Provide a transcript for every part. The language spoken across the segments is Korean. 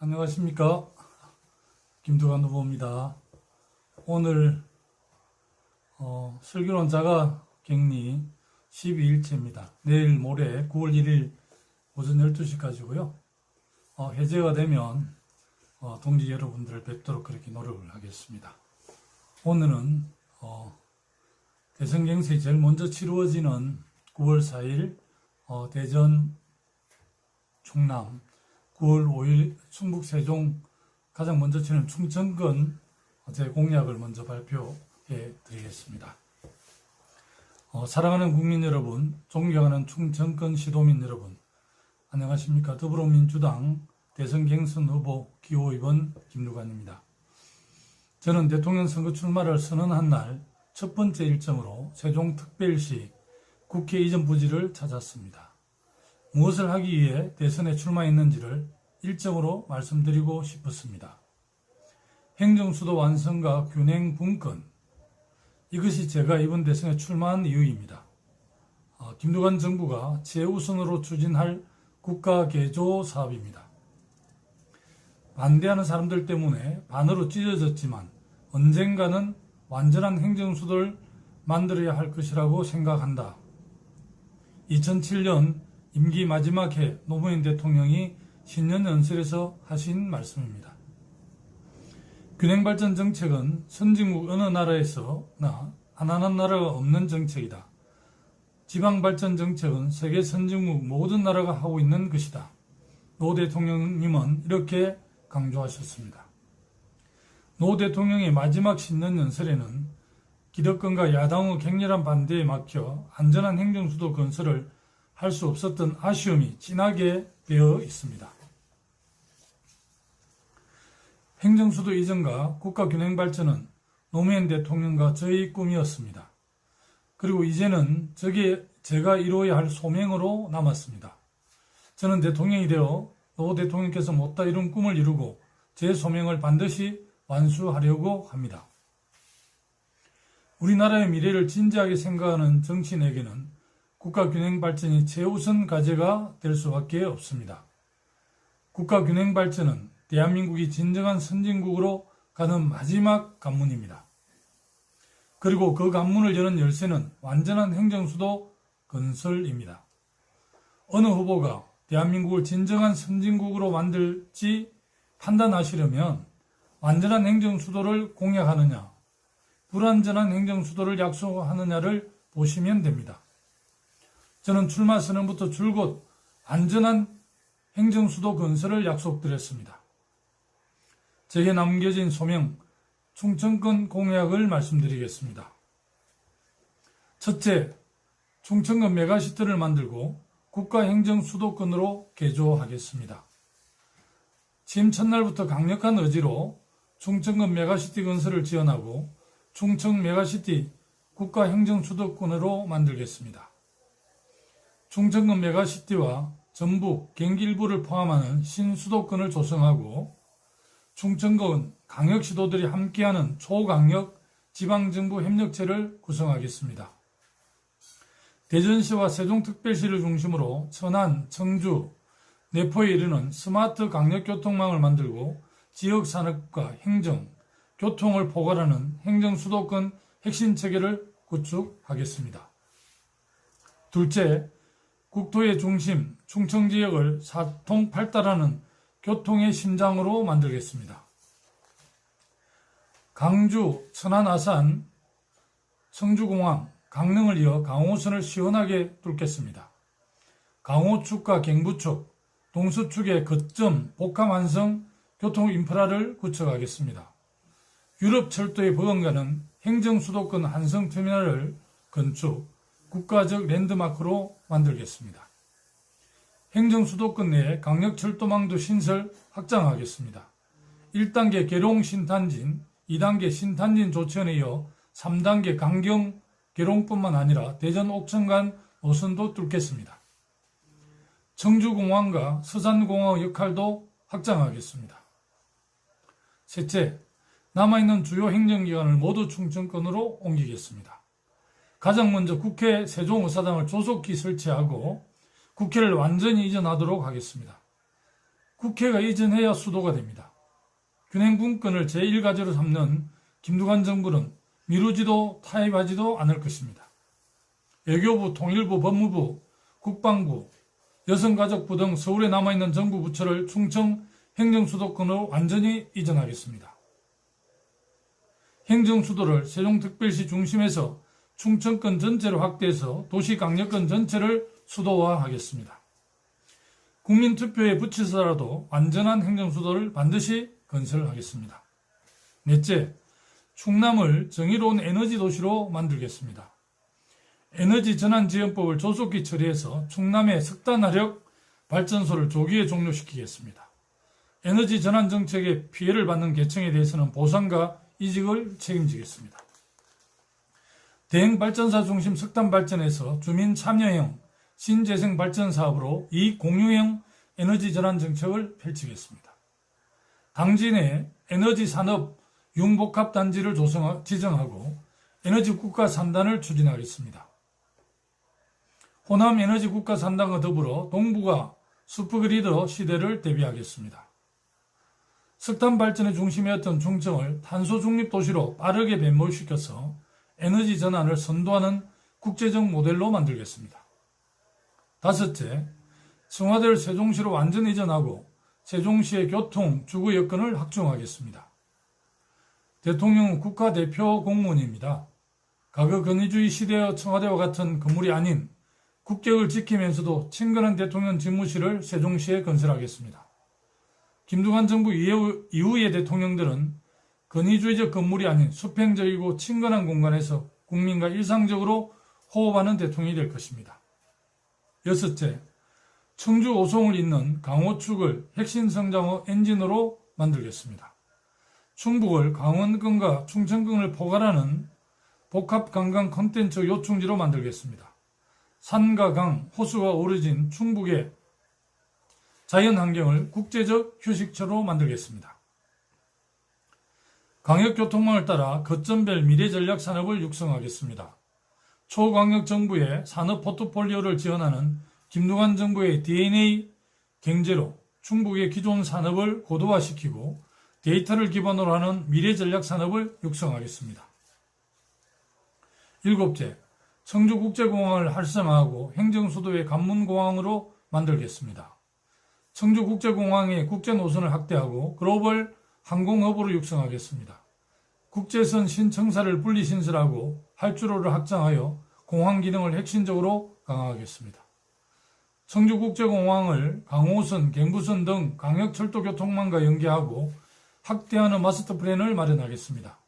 안녕하십니까. 김두관 후보입니다. 오늘 슬기로운 자가 격리 12일째입니다. 내일 모레 9월 1일 오전 12시까지고요. 해제가 되면 동지 여러분들을 뵙도록 그렇게 노력을 하겠습니다. 오늘은 대선 경선이 제일 먼저 치루어지는 9월 4일 대전, 충남, 9월 5일 충북 세종 가장 먼저 치는 충청권 제 공약을 먼저 발표해 드리겠습니다. 사랑하는 국민 여러분, 존경하는 충청권 시도민 여러분, 안녕하십니까. 더불어민주당 대선 경선 후보 기호 2번 김두관입니다. 저는 대통령 선거 출마를 선언한 날 첫 번째 일정으로 세종특별시 국회 이전 부지를 찾았습니다. 무엇을 하기 위해 대선에 출마했는지를 일정으로 말씀드리고 싶었습니다. 행정수도 완성과 균형 분권, 이것이 제가 이번 대선에 출마한 이유입니다. 김두관 정부가 최우선으로 추진할 국가개조 사업입니다. 반대하는 사람들 때문에 반으로 찢어졌지만 언젠가는 완전한 행정수도를 만들어야 할 것이라고 생각한다. 2007년 임기 마지막 해 노무현 대통령이 신년 연설에서 하신 말씀입니다. 균형발전 정책은 선진국 어느 나라에서나 하나는 나라가 없는 정책이다. 지방발전 정책은 세계 선진국 모든 나라가 하고 있는 것이다. 노 대통령님은 이렇게 강조하셨습니다. 노 대통령의 마지막 신년 연설에는 기득권과 야당의 격렬한 반대에 막혀 안전한 행정수도 건설을 할 수 없었던 아쉬움이 진하게 되어 있습니다. 행정수도 이전과 국가균형발전은 노무현 대통령과 저의 꿈이었습니다. 그리고 이제는 제가 이루어야 할 소명으로 남았습니다. 저는 대통령이 되어 노 대통령께서 못다 이룬 꿈을 이루고 제 소명을 반드시 완수하려고 합니다. 우리나라의 미래를 진지하게 생각하는 정치인에게는 국가균형발전이 최우선 과제가 될 수밖에 없습니다. 국가균형발전은 대한민국이 진정한 선진국으로 가는 마지막 관문입니다. 그리고 그 관문을 여는 열쇠는 완전한 행정수도 건설입니다. 어느 후보가 대한민국을 진정한 선진국으로 만들지 판단하시려면 완전한 행정수도를 공약하느냐, 불완전한 행정수도를 약속하느냐를 보시면 됩니다. 저는 출마 선언부터 줄곧 안전한 행정수도 건설을 약속드렸습니다. 제게 남겨진 소명, 충청권 공약을 말씀드리겠습니다. 첫째, 충청권 메가시티를 만들고 국가행정수도권으로 개조하겠습니다. 취임 첫날부터 강력한 의지로 충청권 메가시티 건설을 지원하고 충청 메가시티 국가행정수도권으로 만들겠습니다. 충청권 메가시티와 전북, 경기 일부를 포함하는 신수도권을 조성하고 충청권 강역시도들이 함께하는 초강력 지방정부 협력체를 구성하겠습니다. 대전시와 세종특별시를 중심으로 천안, 청주, 내포에 이르는 스마트 강력교통망을 만들고 지역산업과 행정, 교통을 포괄하는 행정수도권 핵심체계를 구축하겠습니다. 둘째, 국토의 중심, 충청지역을 사통팔달하는 교통의 심장으로 만들겠습니다. 강주, 천안, 아산, 청주공항, 강릉을 이어 강호선을 시원하게 뚫겠습니다. 강호축과 경부축, 동서축의 거점, 복합 완성 교통 인프라를 구축하겠습니다. 유럽 철도의 버금가는 행정수도권 한성터미널을 건축, 국가적 랜드마크로 만들겠습니다. 행정수도권 내에 강력철도망도 신설 확장하겠습니다. 1단계 계룡 신탄진, 2단계 신탄진 조천에 이어 3단계 강경 계룡뿐만 아니라 대전 옥천간 노선도 뚫겠습니다. 청주공항과 서산공항의 역할도 확장하겠습니다. 셋째, 남아있는 주요 행정기관을 모두 충청권으로 옮기겠습니다. 가장 먼저 국회 세종의사당을 조속히 설치하고 국회를 완전히 이전하도록 하겠습니다. 국회가 이전해야 수도가 됩니다. 균형분권을 제1과제로 삼는 김두관 정부는 미루지도 타협하지도 않을 것입니다. 외교부, 통일부, 법무부, 국방부, 여성가족부 등 서울에 남아있는 정부 부처를 충청 행정수도권으로 완전히 이전하겠습니다. 행정수도를 세종특별시 중심에서 충청권 전체를 확대해서 도시강력권 전체를 수도화하겠습니다. 국민투표에 붙여서라도 완전한 행정수도를 반드시 건설하겠습니다. 넷째, 충남을 정의로운 에너지 도시로 만들겠습니다. 에너지전환지원법을 조속히 처리해서 충남의 석탄화력 발전소를 조기에 종료시키겠습니다. 에너지전환 정책에 피해를 받는 계층에 대해서는 보상과 이직을 책임지겠습니다. 대행발전사 중심 석탄발전에서 주민 참여형 신재생 발전 사업으로 이익 공유형 에너지 전환 정책을 펼치겠습니다. 당진에 에너지 산업 융복합 단지를 지정하고 에너지 국가 3단을 추진하겠습니다. 호남 에너지 국가 3단과 더불어 동부가 슈퍼그리드 시대를 대비하겠습니다. 석탄 발전의 중심이었던 충청을 탄소 중립 도시로 빠르게 매몰시켜서 에너지 전환을 선도하는 국제적 모델로 만들겠습니다. 다섯째, 청와대를 세종시로 완전 이전하고 세종시의 교통, 주거 여건을 확충하겠습니다. 대통령은 국가대표 공무원입니다. 과거 권위주의 시대의 청와대와 같은 건물이 아닌 국격을 지키면서도 친근한 대통령 집무실을 세종시에 건설하겠습니다. 김두관 정부 이후의 대통령들은 권위주의적 건물이 아닌 수평적이고 친근한 공간에서 국민과 일상적으로 호흡하는 대통령이 될 것입니다. 여섯째, 청주 오송을 잇는 강호축을 핵심 성장의 엔진으로 만들겠습니다. 충북을 강원권과 충청권을 포괄하는 복합 관광 콘텐츠 요충지로 만들겠습니다. 산과 강, 호수가 어우러진 충북의 자연환경을 국제적 휴식처로 만들겠습니다. 광역교통망을 따라 거점별 미래전략산업을 육성하겠습니다. 초광역정부의 산업 포트폴리오를 지원하는 김두관 정부의 DNA 경제로 충북의 기존 산업을 고도화시키고 데이터를 기반으로 하는 미래전략산업을 육성하겠습니다. 일곱째, 청주국제공항을 활성화하고 행정수도의 관문공항으로 만들겠습니다. 청주국제공항의 국제노선을 확대하고 글로벌 항공허브로 육성하겠습니다. 국제선 신청사를 분리신설하고 활주로를 확장하여 공항 기능을 핵심적으로 강화하겠습니다. 청주국제공항을 강호선, 경부선 등 광역철도교통망과 연계하고 확대하는 마스터플랜을 마련하겠습니다.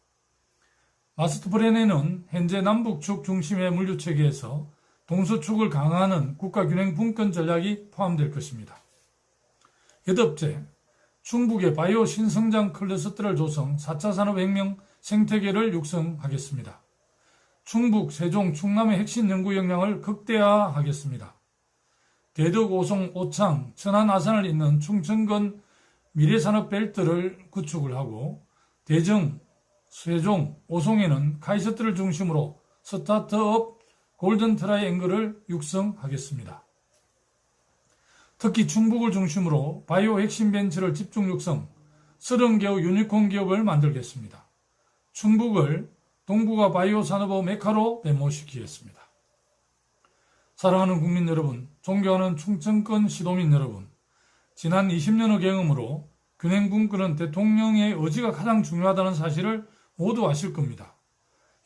마스터플랜에는 현재 남북축 중심의 물류체계에서 동서축을 강화하는 국가균형분권 전략이 포함될 것입니다. 여덟째, 충북의 바이오 신성장 클러스터를 조성 4차 산업혁명 생태계를 육성하겠습니다. 충북, 세종, 충남의 핵심 연구 역량을 극대화하겠습니다. 대덕, 오송, 오창, 천안, 아산을 잇는 충청권 미래산업벨트를 구축을 하고 대정, 세종, 오송에는 카이스트를 중심으로 스타트업 골든 트라이앵글을 육성하겠습니다. 특히 충북을 중심으로 바이오 핵심 벤처를 집중 육성, 30개의 유니콘 기업을 만들겠습니다. 충북을 동북아 바이오 산업의 메카로 매몰시키겠습니다. 사랑하는 국민 여러분, 존경하는 충청권 시도민 여러분, 지난 20년의 경험으로 균형분권은 대통령의 의지가 가장 중요하다는 사실을 모두 아실 겁니다.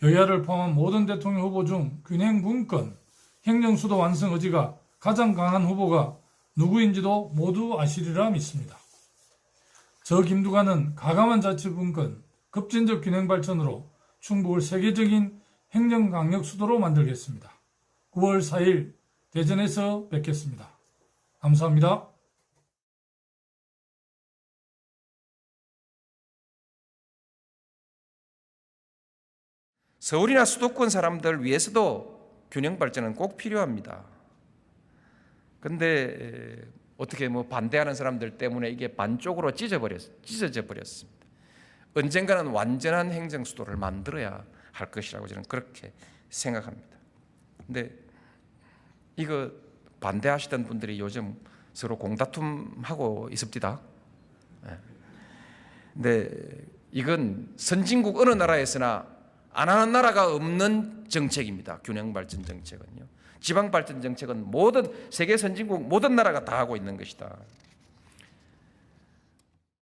여야를 포함한 모든 대통령 후보 중 균형분권, 행정수도 완성 의지가 가장 강한 후보가 누구인지도 모두 아시리라 믿습니다. 저 김두관은 가감한 자치분권, 급진적 균형발전으로 충북을 세계적인 행정강력 수도로 만들겠습니다. 9월 4일 대전에서 뵙겠습니다. 감사합니다. 서울이나 수도권 사람들 위해서도 균형 발전은 꼭 필요합니다. 근데 어떻게 반대하는 사람들 때문에 이게 반쪽으로 찢어져 버렸습니다. 언젠가는 완전한 행정 수도를 만들어야 할 것이라고 저는 그렇게 생각합니다. 근데 이거 반대하시던 분들이 요즘 서로 공다툼하고 있습니다. 근데 이건 선진국 어느 나라에서나 안 하는 나라가 없는 정책입니다. 균형 발전 정책은요. 지방 발전 정책은 모든 세계 선진국 모든 나라가 다 하고 있는 것이다.